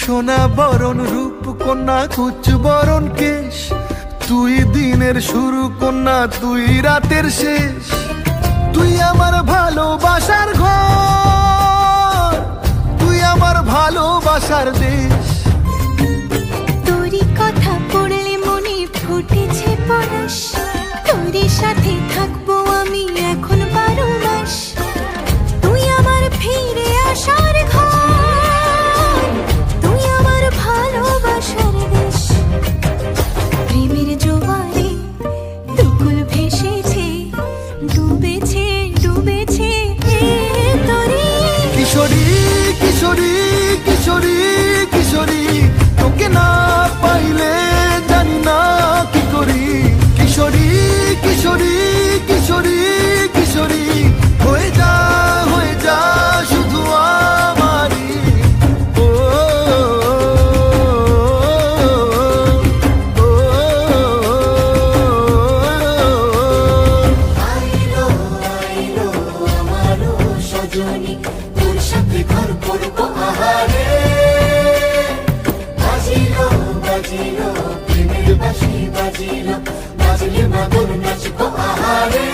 সোনা বরণ রূপ কন্যা কুচ বরণ কেশ, তুই দিনের শুরু কন্যা তুই রাতের শেষ। তুই আমার ভালোবাসার ঘর, তুই আমার ভালোবাসার দেশ। তোরই কথা পড়লে মনে ফুটেছে পরশ, তোরই সাথে থাকবো আমি এখন 12 মাস। তুই আমার ফিরে আসার ঘর, তুই আমার ভালোবাসার দেশ। প্রেমের জোয়ারে দুকুল ভেসেছে, ডুবেছে ডুবেছে তোরে। কিশোরী কিশোরী কিশোরী কিশোরী, তোকে না পাইলে জানি না কি করি। কিশোরী কিশোরী কিশোরী কিশোরী, হয়ে যা শুধু আমারই। ও, ও, ও, আইলো আইলো আমারও সজনী, তোর সাথে ঘর করবো আহারে। বাজিলো বাজিলো প্রেমের বাঁশি বাজিলো, বাজলে মাদল নাচবো আহারে।